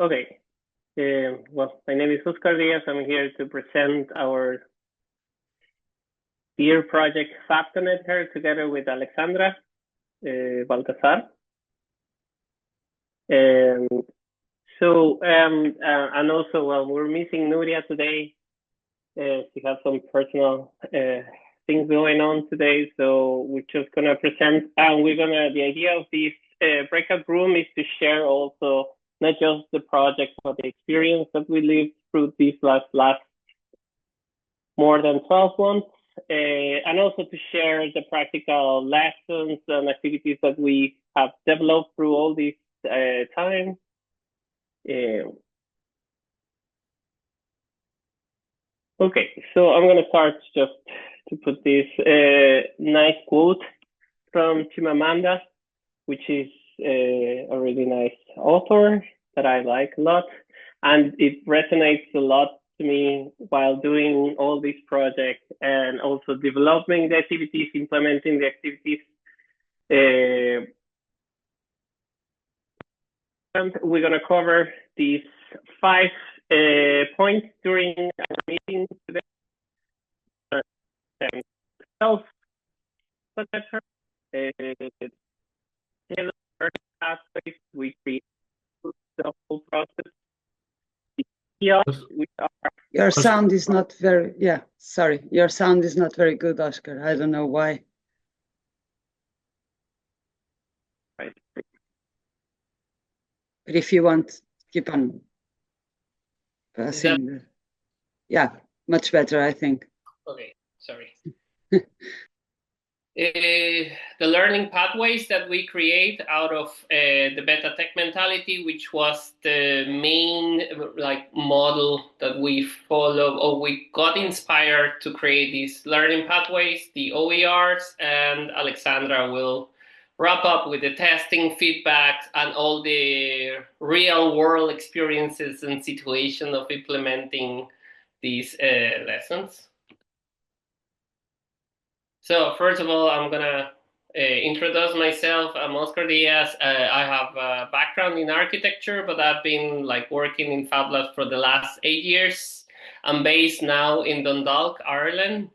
Okay. Well, my name is Oscar Diaz. I'm here to present our dear project FabConnectHer together with Alexandra Baltazar. And and also, well, we're missing Nuria today. She has some personal things going on today, so we're just gonna present. And the idea of this breakout room is to share also not just the project, but the experience that we lived through these last more than 12 months, and also to share the practical lessons and activities that we have developed through all this time. Okay, so I'm going to start just to put this nice quote from Chimamanda, which is a really nice author that I like a lot. And it resonates a lot to me while doing all these projects and also developing the activities, implementing the activities. And we're going to cover these 5 points during our meeting today. We create the whole process. Your sound is not very, sorry. Your sound is not very good, Oscar. I don't know why. Right. But if you want, keep on passing. Yeah, much better, I think. Okay, sorry. The learning pathways that we create out of the beta tech mentality, which was the main model that we follow, or we got inspired to create these learning pathways, the OERs, and Alexandra will wrap up with the testing feedbacks and all the real world experiences and situation of implementing these lessons. So first of all, I'm gonna introduce myself. I'm Oscar Diaz. I have a background in architecture, but I've been working in Fab Labs for the last 8 years. I'm based now in Dundalk, Ireland,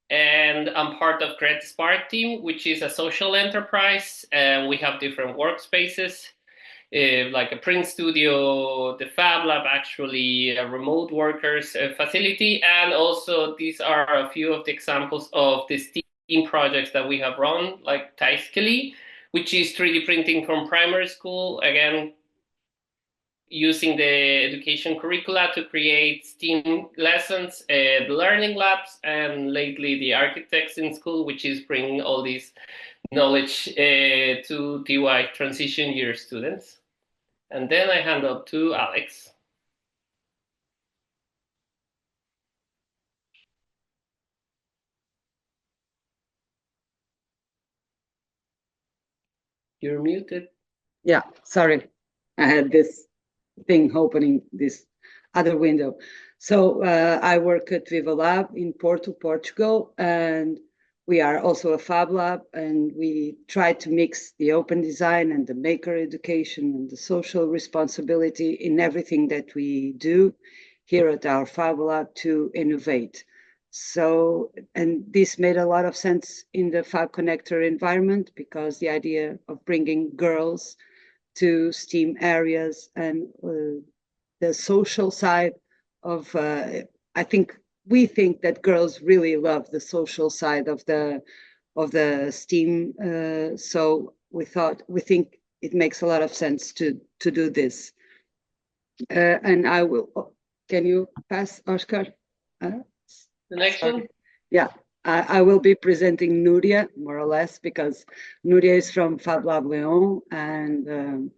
and I'm part of Creative Spark team, which is a social enterprise. And we have different workspaces, like a print studio, the Fab Lab, actually a remote workers facility. And also these are a few of the examples of the STEAM projects that we have run, like Taiskeli, which is 3D printing from primary school, again, using the education curricula to create STEAM lessons, the learning labs, and lately the architects in school, which is bringing all this knowledge to TY transition year students. And then I hand up to Alex. You're muted. Yeah, sorry. I had this thing opening this other window. So I work at Viva Lab in Porto, Portugal, and we are also a Fab Lab, and we try to mix the open design and the maker education and the social responsibility in everything that we do here at our Fab Lab to innovate. So, and this made a lot of sense in the FabConnectHer environment, because the idea of bringing girls to STEAM areas and the social side of, we think that girls really love the social side of the STEAM. So we think it makes a lot of sense to do this. And I will, can you pass, Oscar? The next one? Yeah. I will be presenting Nuria, more or less, because Nuria is from Fab Lab Leon, and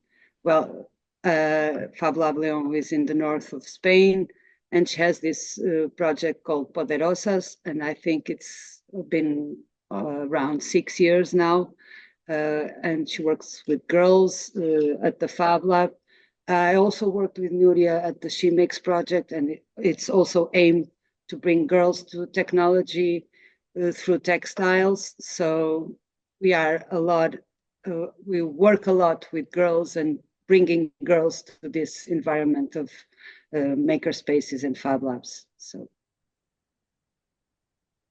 Fab Lab Leon is in the north of Spain, and she has this project called Poderosas, and I think it's been around 6 years now, and she works with girls at the Fab Lab. I also worked with Nuria at the She Makes project, and it's also aimed to bring girls to technology through textiles. So we are we work a lot with girls and bringing girls to this environment of makerspaces and Fab Labs. So,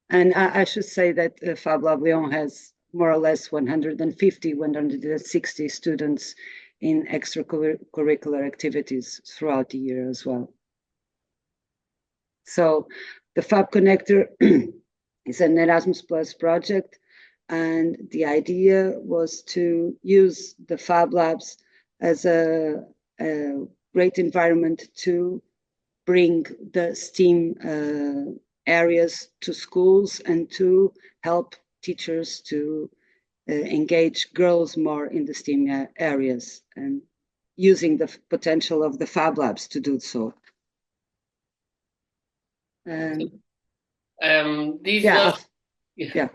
and I should say that Fab Lab Lyon has more or less 150, 160 students in extracurricular activities throughout the year as well. So the FabConnectHer is an Erasmus Plus project, and the idea was to use the Fab Labs as a great environment to bring the STEAM areas to schools and to help teachers to engage girls more in the STEAM areas, and using the potential of the Fab Labs to do so. This yeah, was yeah.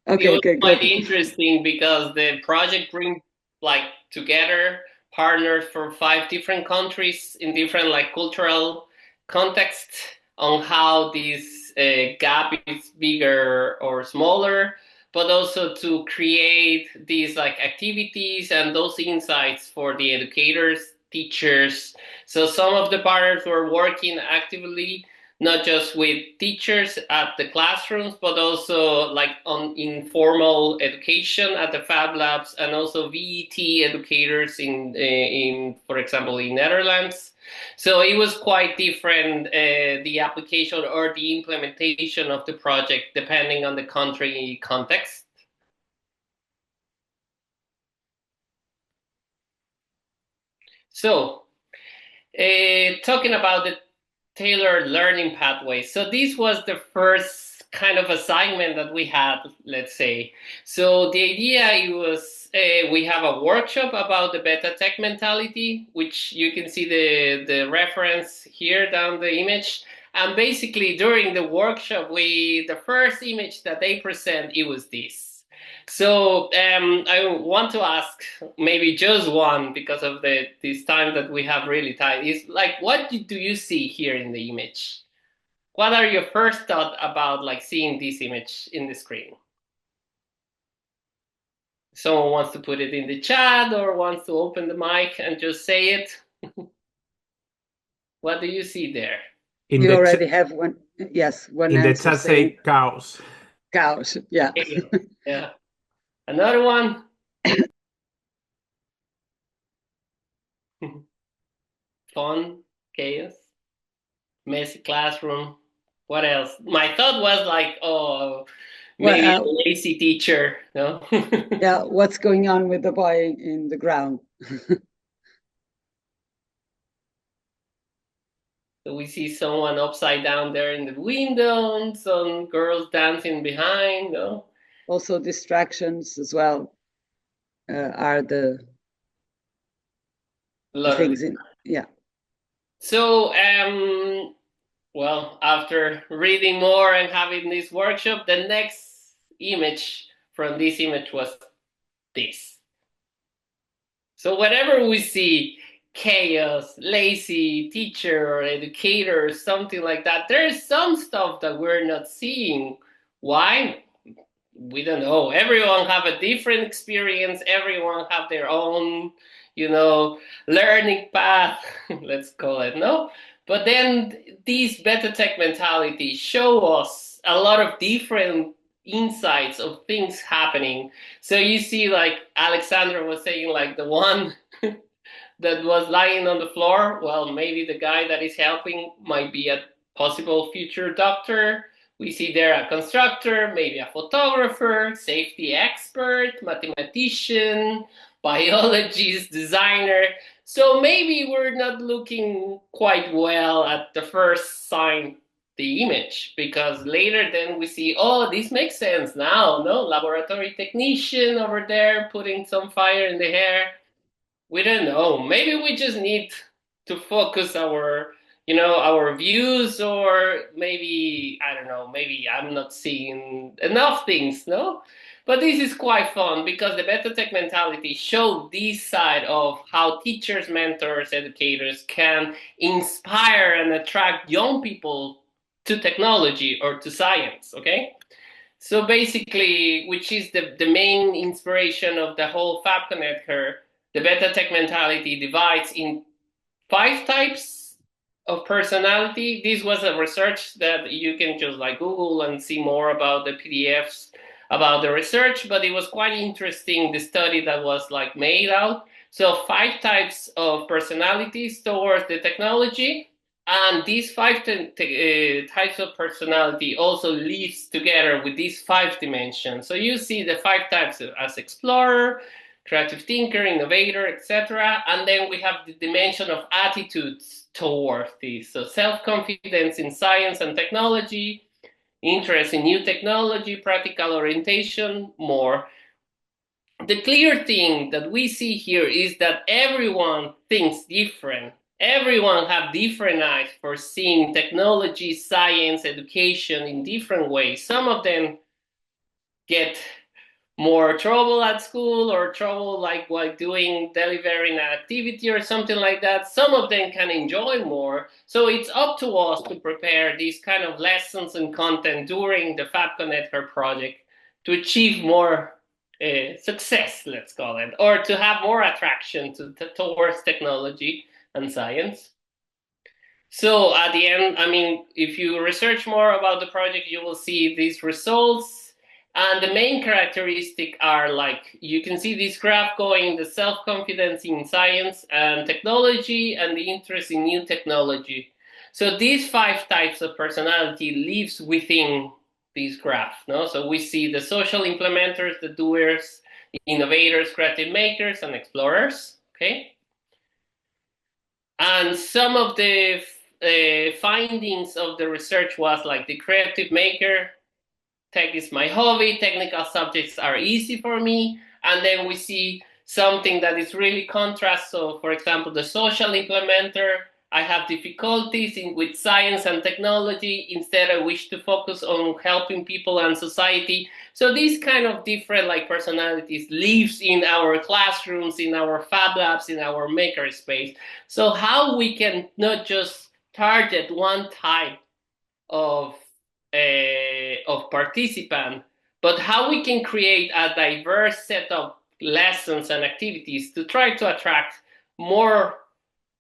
Okay, it was okay, quite good. interesting because the project brings like together partners from 5 different countries in different like cultural contexts on how this gap is bigger or smaller, but also to create these like activities and those insights for the educators, teachers. So some of the partners were working actively not just with teachers at the classrooms, but also like on informal education at the Fab Labs, and also VET educators in for example, in Netherlands. So it was quite different, the application or the implementation of the project, depending on the country context. So, talking about the tailored learning pathways. So this was the first kind of assignment that we had, let's say. So the idea it was we have a workshop about the beta tech mentality, which you can see the reference here down the image. And basically during the workshop, the first image that they present, it was this. So I want to ask maybe just one, because of this time that we have really tight, is like, what do you see here in the image? What are your first thoughts about like seeing this image in the screen? Someone wants to put it in the chat or wants to open the mic and just say it. What do you see there? You already have one. Yes, one in answer. In the chat say cows. Cows, yeah. Yeah. Another one. Fun, chaos, messy classroom. What else? My thought was like, oh, maybe a lazy teacher, no? Yeah, what's going on with the boy in the ground? So we see someone upside down there in the window, and some girls dancing behind, no? Also distractions as well are the things in, yeah. So, well, after reading more and having this workshop, the next image from this image was this. So whenever we see chaos, lazy teacher or educator, something like that, there's some stuff that we're not seeing. Why? We don't know. Everyone have a different experience. Everyone have their own, learning path, let's call it, no? But then these beta tech mentality show us a lot of different insights of things happening. So you see, like Alexandra was saying, like the one that was lying on the floor, well, maybe the guy that is helping might be a possible future doctor. We see there a constructor, maybe a photographer, safety expert, mathematician, biologist, designer. So maybe we're not looking quite well at the first sign, the image, because later then we see, oh, this makes sense now, no? Laboratory technician over there putting some fire in the hair. We don't know. Maybe we just need to focus our views, or maybe, I don't know, maybe I'm not seeing enough things, no? But this is quite fun because the beta tech mentality showed this side of how teachers, mentors, educators can inspire and attract young people to technology or to science, okay? So basically, which is the main inspiration of the whole FabConnectHer, the beta tech mentality divides in 5 types of personality. This was a research that you can just like Google and see more about the PDFs about the research, but it was quite interesting, the study that was like made out. So 5 types of personalities towards the technology, and these 5 types of personality also lives together with these 5 dimensions. So you see the 5 types as explorer, creative thinker, innovator, etc. And then we have the dimension of attitudes towards this. So self-confidence in science and technology, interest in new technology, practical orientation, more. The clear thing that we see here is that everyone thinks different. Everyone have different eyes for seeing technology, science, education in different ways. Some of them get more trouble at school or trouble like while delivering an activity or something like that. Some of them can enjoy more. So it's up to us to prepare these kind of lessons and content during the FabConnectHer project to achieve more success, let's call it, or to have more attraction towards technology and science. So at the end, I mean, if you research more about the project, you will see these results. And the main characteristics are like, you can see this graph going, the self-confidence in science and technology and the interest in new technology. So these 5 types of personality lives within this graph. No? So we see the social implementers, the doers, the innovators, creative makers, and explorers. Okay. And some of the findings of the research was like the creative maker, tech is my hobby, technical subjects are easy for me. And then we see something that is really contrast. So for example, the social implementer, I have difficulties with science and technology. Instead, I wish to focus on helping people and society. So these kind of different like personalities lives in our classrooms, in our Fab Labs, in our makerspace. So how we can not just target one type of participant, but how we can create a diverse set of lessons and activities to try to attract more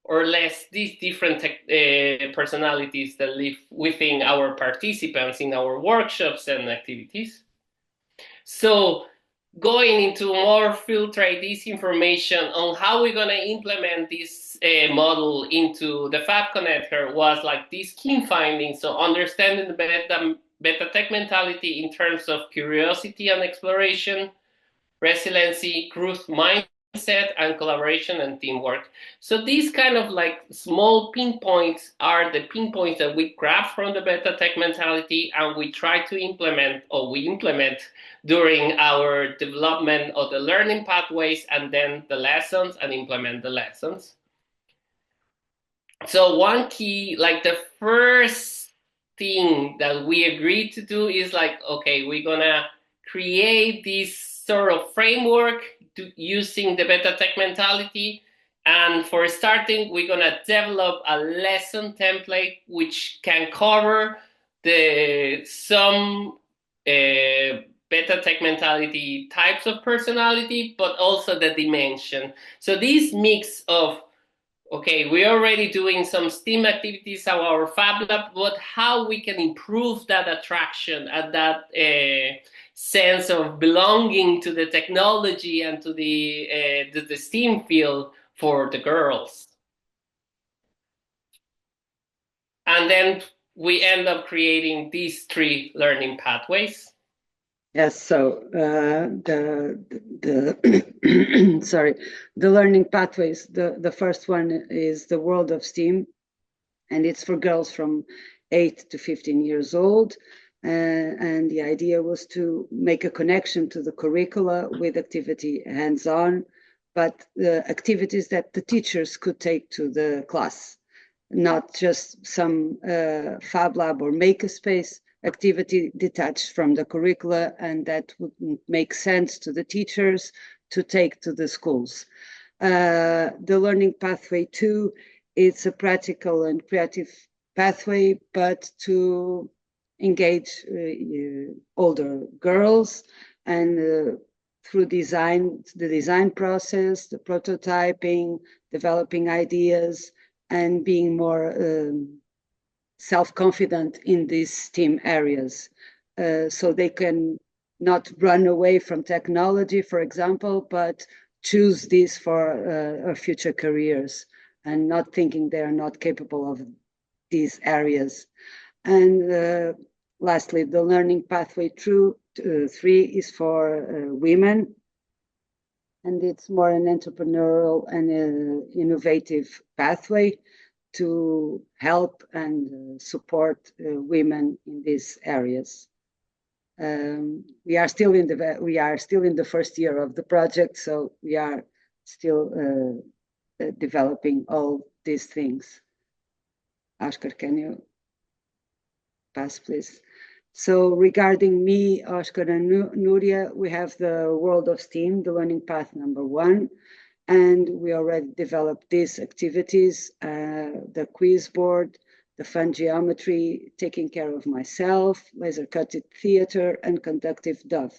or less these different personalities that live within our participants in our workshops and activities. So going into more filtrate this information on how we're going to implement this model into the FabConnectHer was like these key findings. So understanding the beta tech mentality in terms of curiosity and exploration, resiliency, growth mindset, and collaboration and teamwork. So these kind of like small pinpoints are the pinpoints that we grab from the beta tech mentality and we try to implement, or we implement during our development of the learning pathways and then the lessons and implement the lessons. So one key, like the first thing that we agreed to do is like, okay, we're gonna create this sort of framework using the beta tech mentality. And for starting, we're gonna develop a lesson template which can cover some beta tech mentality types of personality, but also the dimension. So this mix of, okay, we're already doing some STEAM activities at our Fab Lab, but how we can improve that attraction and that sense of belonging to the technology and to the STEAM field for the girls. And then we end up creating these 3 learning pathways. Yes, so sorry, the learning pathways, the first one is the world of STEAM, and it's for girls from 8 to 15 years old. And the idea was to make a connection to the curricula with activity hands-on, but the activities that the teachers could take to the class, not just some Fab Lab or makerspace activity detached from the curricula, and that would make sense to the teachers to take to the schools. The learning pathway 2, it's a practical and creative pathway, but to engage older girls and through design, the design process, the prototyping, developing ideas, and being more self-confident in these STEAM areas. So they can not run away from technology, for example, but choose this for future careers and not thinking they are not capable of these areas. And lastly, the learning pathway through 3 is for women, and it's more an entrepreneurial and innovative pathway to help and support women in these areas. We are still in the first year of the project, so we are still developing all these things. Oscar, can you pass, please? So regarding me, Oscar and Nuria, we have the World of STEAM, the learning path #1, and we already developed these activities, the quiz board, the fun geometry, taking care of myself, laser cutted theater, and conductive dove.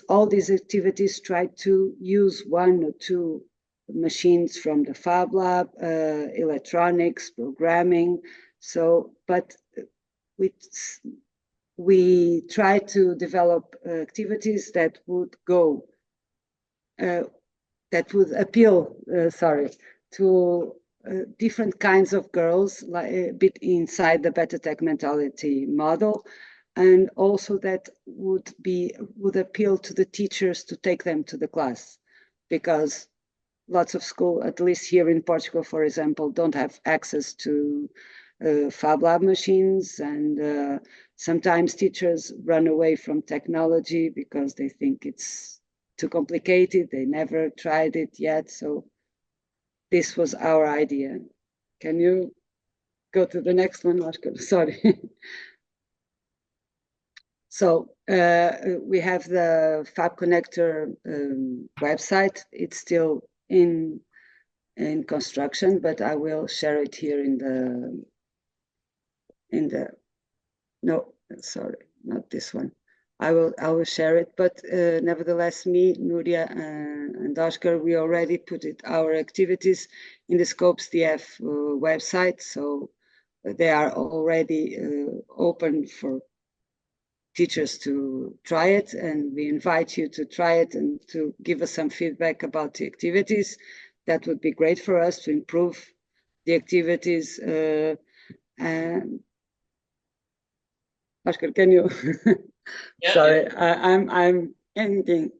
All these activities try to use 1 or 2 machines from the Fab Lab, electronics, programming. So, but we try to develop activities that would go, that would appeal, to different kinds of girls, like a bit inside the Better Tech Mentality model, and also that would appeal to the teachers to take them to the class, because lots of school, at least here in Portugal, for example, don't have access to Fab Lab machines, and sometimes teachers run away from technology because they think it's too complicated. They never tried it yet. So this was our idea. Can you go to the next one, Oscar? Sorry. So we have the FabConnectHer website. It's still in construction, but I will share it here no, sorry, not this one. I will share it, but nevertheless, me, Nuria, and Oscar, we already put our activities in the Scopes DF website, so they are already open for teachers to try it, and we invite you to try it and to give us some feedback about the activities. That would be great for us to improve the activities. And Oscar, can you? Yeah, Sorry, yeah. I'm ending.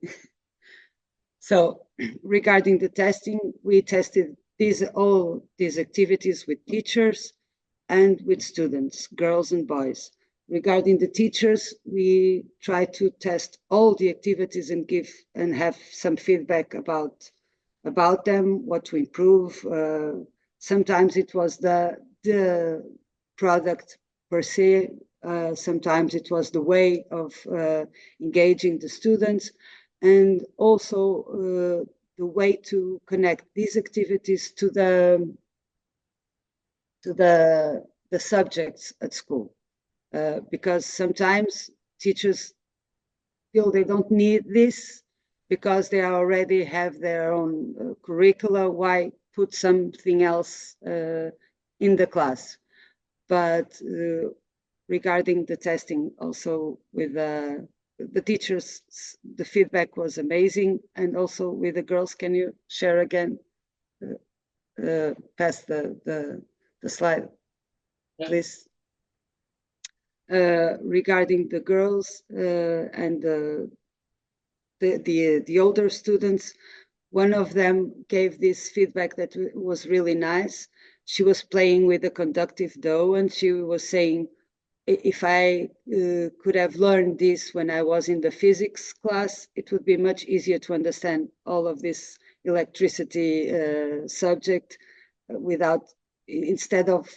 So regarding the testing, we tested all these activities with teachers and with students, girls and boys. Regarding the teachers, we try to test all the activities and have some feedback about them, what to improve. Sometimes it was the product per se. Sometimes it was the way of engaging the students, and also the way to connect these activities to the subjects at school. Because sometimes teachers feel they don't need this because they already have their own curricula. Why put something else in the class? But regarding the testing, also with the teachers, the feedback was amazing. And also with the girls, can you share again? Pass the slide, yeah, please. Regarding the girls and the older students, one of them gave this feedback that was really nice. She was playing with a conductive dough, and she was saying, if I could have learned this when I was in the physics class, it would be much easier to understand all of this electricity subject instead of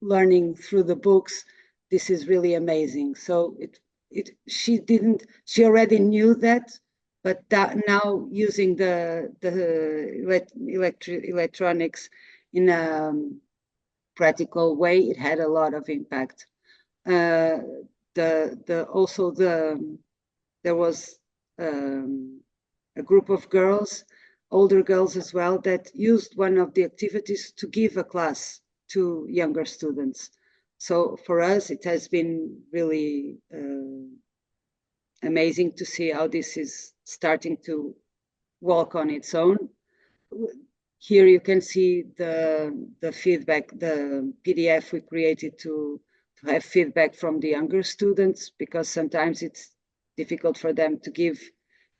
learning through the books. This is really amazing. So she already knew that, but now using the electronics in a practical way, it had a lot of impact. There was a group of girls, older girls as well, that used one of the activities to give a class to younger students. So for us, it has been really amazing to see how this is starting to walk on its own. Here you can see the feedback, the PDF we created to have feedback from the younger students, because sometimes it's difficult for them to give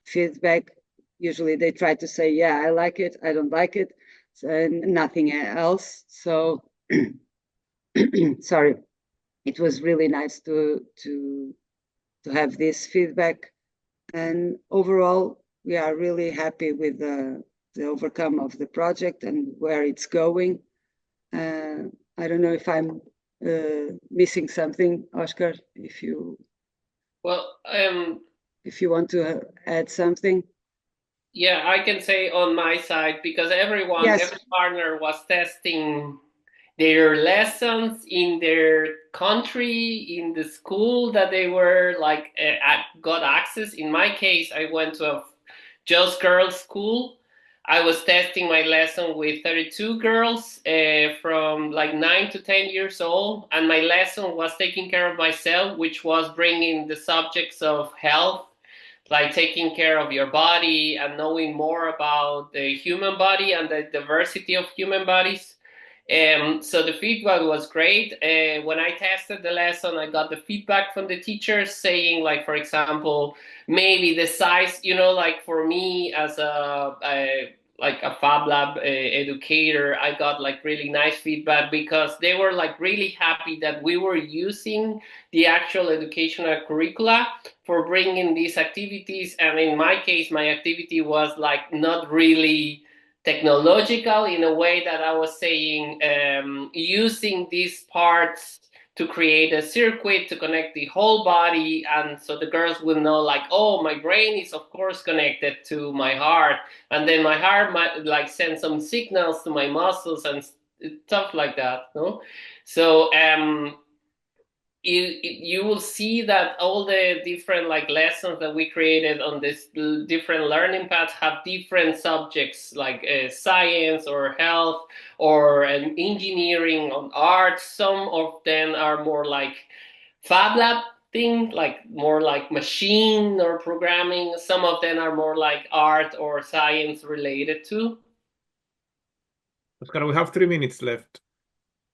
feedback. Usually they try to say, yeah, I like it, I don't like it, and nothing else. So sorry, it was really nice to have this feedback. And overall, we are really happy with the outcome of the project and where it's going. I don't know if I'm missing something, Oscar, if you want to add something. Yeah, I can say on my side, because every partner was testing their lessons in their country, in the school that they were like got access. In my case, I went to a just girls school. I was testing my lesson with 32 girls from like 9 to 10 years old, and my lesson was taking care of myself, which was bringing the subjects of health, like taking care of your body and knowing more about the human body and the diversity of human bodies. So the feedback was great. When I tested the lesson, I got the feedback from the teachers saying, like, for example, maybe the size, like for me as a Fab Lab educator, I got like really nice feedback, because they were like really happy that we were using the actual educational curricula for bringing these activities. And in my case, my activity was like not really technological, in a way that I was saying, using these parts to create a circuit to connect the whole body. And so the girls will know, like, oh, my brain is of course connected to my heart, and then my heart might like send some signals to my muscles and stuff like that, no? So you will see that all the different like lessons that we created on this different learning paths have different subjects, like science or health or engineering or art. Some of them are more like Fab Lab thing, like more like machine or programming. Some of them are more like art or science related too. Oscar, we have 3 minutes left.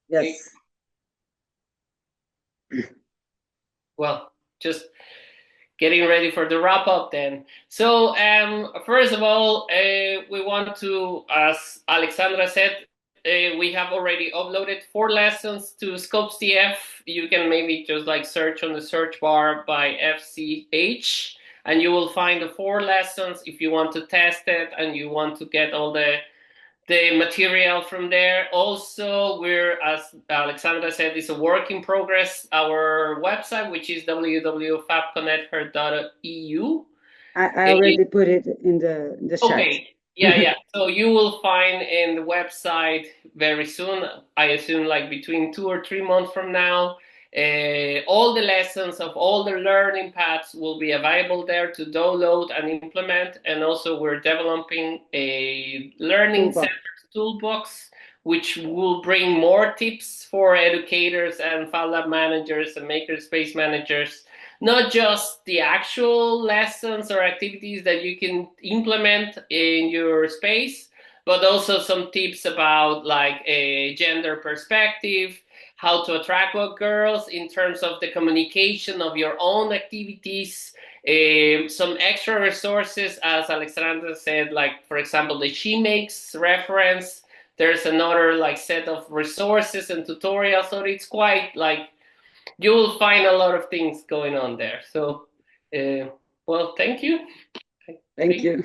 Yes. Well, just getting ready for the wrap up then. So first of all, we want to, as Alexandra said, we have already uploaded 4 lessons to ScopesTF. You can maybe just like search on the search bar by FCH, and you will find the 4 lessons if you want to test it and you want to get all the material from there. Also, we're, as Alexandra said, it's a work in progress. Our website, which is www.FabConnectHer.eu. I already put it in the chat. Okay. Yeah. So you will find in the website very soon, I assume like between 2 or 3 months from now, all the lessons of all the learning paths will be available there to download and implement. And also we're developing a learning center toolbox, which will bring more tips for educators and Fab Lab managers and makerspace managers. Not just the actual lessons or activities that you can implement in your space, but also some tips about like a gender perspective, how to attract girls in terms of the communication of your own activities, some extra resources, as Alexandra said, like for example, the She Makes reference. There's another like set of resources and tutorials, so it's quite like, you will find a lot of things going on there. So, well, thank you. Thank you.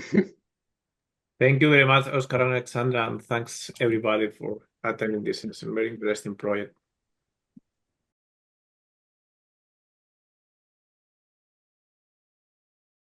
Thank you very much, Oscar and Alexandra, and thanks everybody for attending this. It's a very interesting project.